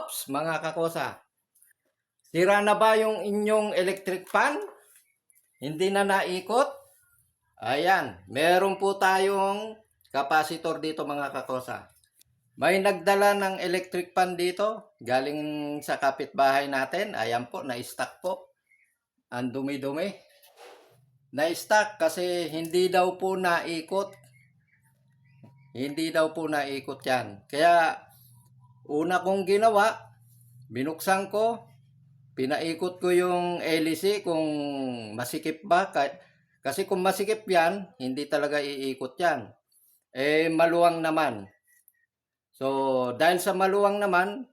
Ops, mga kakosa. Sira na ba yung inyong electric fan? Hindi na naikot? Ayan, meron po tayong kapasitor dito mga kakosa. May nagdala ng electric fan dito, galing sa kapitbahay natin. Ayan po, na-stock po. Ang dumi-dumi. Na-stock kasi hindi daw po naikot. Hindi daw po naikot yan. Kaya, una kong ginawa, binuksan ko, pinaikot ko yung LEC kung masikip ba. Kasi kung masikip yan, hindi talaga iikot yan. Maluwang naman. So, dahil sa maluwang naman,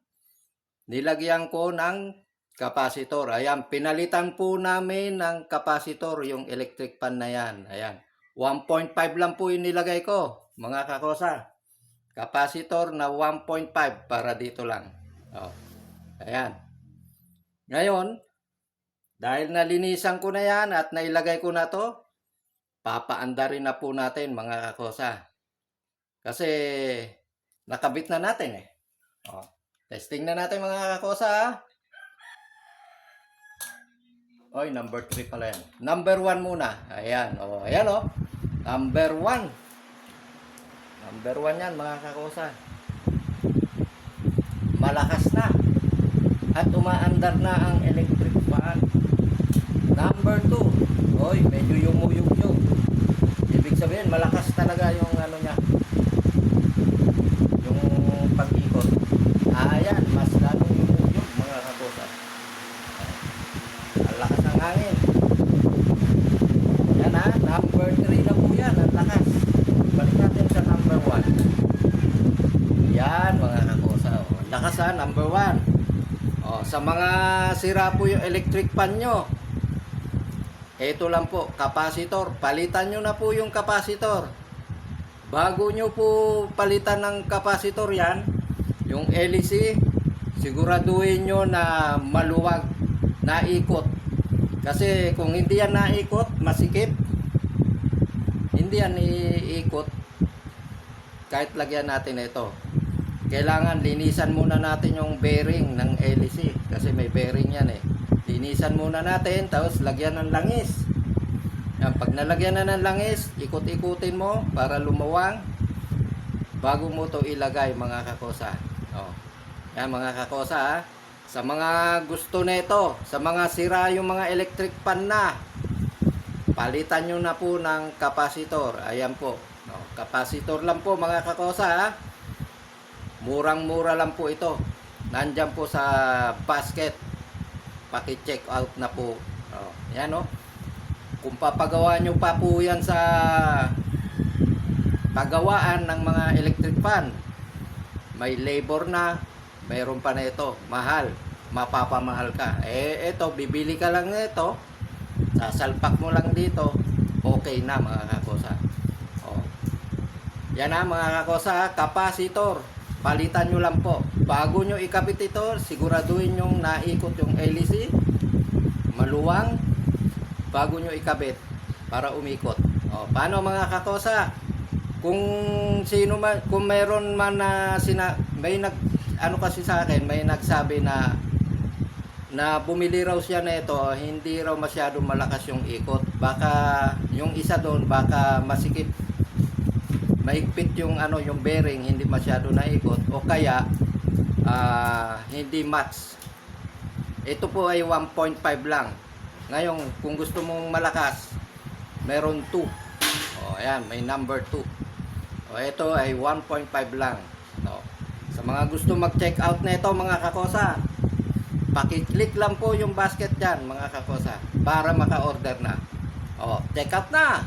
nilagyan ko ng kapasitor. Ayan, pinalitan po namin ng kapasitor yung electric fan na yan. Ayan, 1.5 lang po yung nilagay ko, mga kakosa. Kapasitor na 1.5 para dito lang. Oh, ayan. Ngayon, dahil nalinisan ko na yan at nailagay ko na to, papaanda rin na po natin mga kakosa. Kasi nakabit na natin eh. Oh, testing na natin mga kakosa. Oy, number 3 pala yan. Number 1 muna. Ayan, oh, ayan oh. Number 1. Number 1 yan mga kakosa. Malakas na. At umaandar na ang electric fan. Number 2. Oy, medyo yumuyog-yug. Ibig sabihin, malakas talaga yung ano niya. Yung pag-ikot. Ayan, mas lalong yumuyog mga kakosa. Ang lakas ng hangin. Yan ha, number 3 na po yan. Ang lakas. Balik natin sa number 1. Yan mga kakosa. Ang lakas ha, number 1. Oh, sa mga sira po yung electric fan nyo, ito lang po, kapasitor. Palitan nyo na po yung kapasitor. Bago nyo po palitan ng kapasitor yan, yung LEC, siguraduhin nyo na maluwag, naikot. Kasi kung hindi yan naikot, masikip, hindi yan iikot, kahit lagyan natin ito. Kailangan linisan muna natin yung bearing ng LEC kasi may bearing yan eh. Linisan muna natin, tapos lagyan ng langis. Yan, pag nalagyan na ng langis, ikot-ikutin mo para lumawang bago mo to ilagay mga kakosa. Oh. Yan mga kakosa ha. Sa mga gusto nito, sa mga sira yung mga electric fan na, palitan nyo na po ng kapasitor. Ayan po. Oh, kapasitor lang po mga kakosa ha. Murang-mura lang po ito. Nandyan po sa basket. Paki-check out na po. Oh, yan o. Kung papagawa nyo pa po yan sa pagawaan ng mga electric fan, may labor na, mayroon pa na ito. Mahal. Mapapamahal ka. Ito, bibili ka lang nito. Sasalpak mo lang dito. Okay na mga kakosa. Oh. Yan na mga kakosa. Kapasitor. Palitan nyo lang po. Bago nyo ikabit ito, siguraduhin nyo naikot yung LEC. Maluwang. Bago nyo ikabit para umikot. O, paano mga kakosa? Kung sino man, kung mayroon man na may ano kasi sa akin, may nagsabi na bumili raw siya na ito, hindi raw masyadong malakas yung ikot. Baka yung isa doon, baka masikip, maigpit yung ano, yung bearing, hindi masyado naikot, o kaya hindi match. Ito po ay 1.5 lang. Ngayon, kung gusto mong malakas, meron 2. O ayan, may number 2. O ito ay 1.5 lang. O, sa mga gusto mag-check out na ito mga kakosa, paki-click lang po yung basket dyan mga kakosa para maka-order na. O, check out na.